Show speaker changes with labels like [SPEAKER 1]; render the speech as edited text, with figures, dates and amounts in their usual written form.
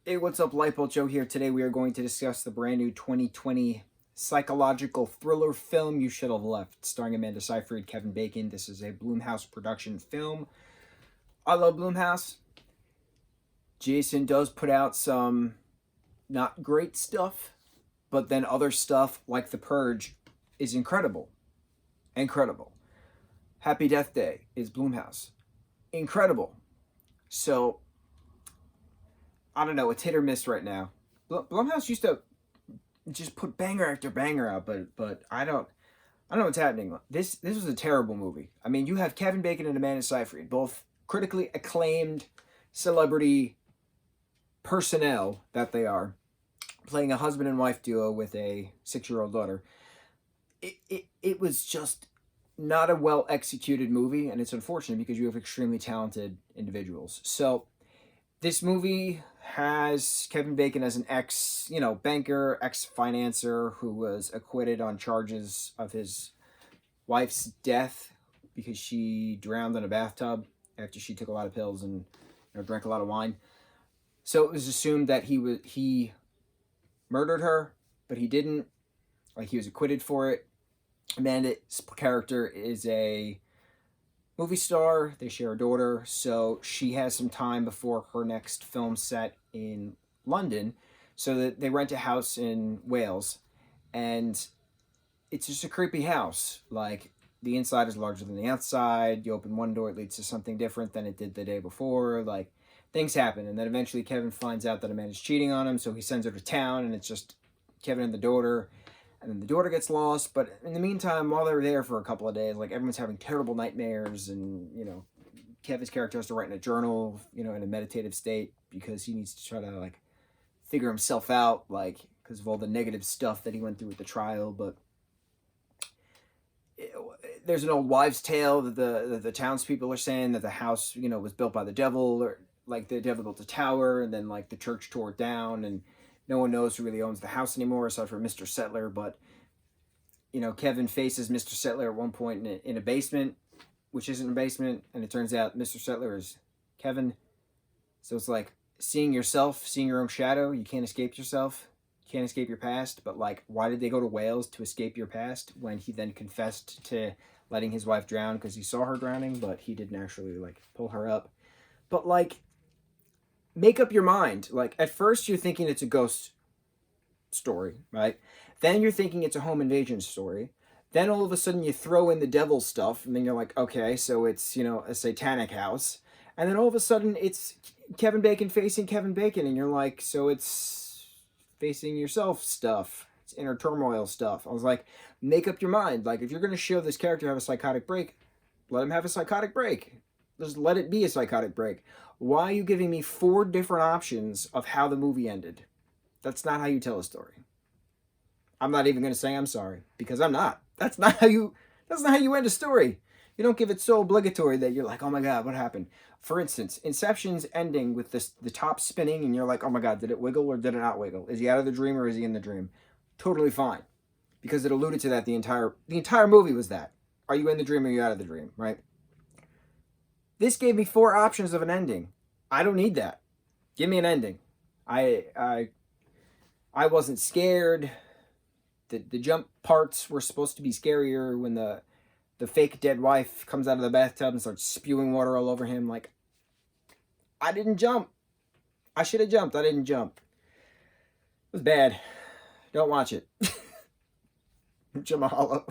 [SPEAKER 1] Hey, what's up, Lightbolt Joe here. Today we are going to discuss the brand new 2020 psychological thriller film You Should Have Left, starring Amanda Seyfried, Kevin Bacon. This is a Blumhouse production film. I love Blumhouse. Jason does put out some not great stuff, but then other stuff like The Purge is incredible. Incredible. Happy Death Day is Blumhouse. Incredible. So, I don't know, it's hit or miss right now. Blumhouse used to just put banger after banger out, but I don't know what's happening. This was a terrible movie. I mean, you have Kevin Bacon and Amanda Seyfried, both critically acclaimed celebrity personnel that they are, playing a husband and wife duo with a 6-year-old daughter. It was just not a well executed movie, and it's unfortunate because you have extremely talented individuals. So this movie has Kevin Bacon as an banker, ex-financer who was acquitted on charges of his wife's death because she drowned in a bathtub after she took a lot of pills and drank a lot of wine. So it was assumed that he murdered her, but he didn't. Like, he was acquitted for it. Amanda's character is a movie star. They share a daughter, so she has some time before her next film set in London, so that they rent a house in Wales, and it's just a creepy house. Like, the inside is larger than the outside. You open one door, it leads to something different than it did the day before. Like, things happen, and then eventually Kevin finds out that Amanda's cheating on him, so he sends her to town, and it's just Kevin and the daughter. And then the daughter gets lost, but in the meantime, while they're there for a couple of days, like, everyone's having terrible nightmares, and, Kevin's character has to write in a journal, in a meditative state, because he needs to try to, like, figure himself out, like, because of all the negative stuff that he went through with the trial. But there's an old wives' tale that the townspeople are saying that the house, was built by the devil, or, like, the devil built a tower, and then, like, the church tore it down, and no one knows who really owns the house anymore, aside from Mr. Settler. But, Kevin faces Mr. Settler at one point in a basement, which isn't a basement, and it turns out Mr. Settler is Kevin. So it's like seeing yourself, seeing your own shadow. You can't escape yourself. You can't escape your past. But, like, why did they go to Wales to escape your past when he then confessed to letting his wife drown because he saw her drowning, but he didn't actually, like, pull her up? But, like, make up your mind. Like, at first you're thinking it's a ghost story, right? Then you're thinking it's a home invasion story. Then all of a sudden you throw in the devil stuff, and then you're like, okay, so it's, a satanic house. And then all of a sudden it's Kevin Bacon facing Kevin Bacon, and you're like, so it's facing yourself stuff. It's inner turmoil stuff. I was like, make up your mind. Like, if you're going to show this character have a psychotic break, let him have a psychotic break. Just let it be a psychotic break. Why are you giving me 4 different options of how the movie ended? That's not how you tell a story. I'm not even going to say I'm sorry, because I'm not. That's not how you end a story. You don't give it so obligatory that you're like, oh my God, what happened? For instance, Inception's ending with the top spinning, and you're like, oh my God, did it wiggle or did it not wiggle? Is he out of the dream or is he in the dream? Totally fine, because it alluded to that the entire movie was that. Are you in the dream or are you out of the dream, right? This gave me 4 options of an ending. I don't need that. Give me an ending. I wasn't scared. The jump parts were supposed to be scarier when the fake dead wife comes out of the bathtub and starts spewing water all over him. Like, I didn't jump. I should have jumped. I didn't jump. It was bad. Don't watch it. Mucho mahalo.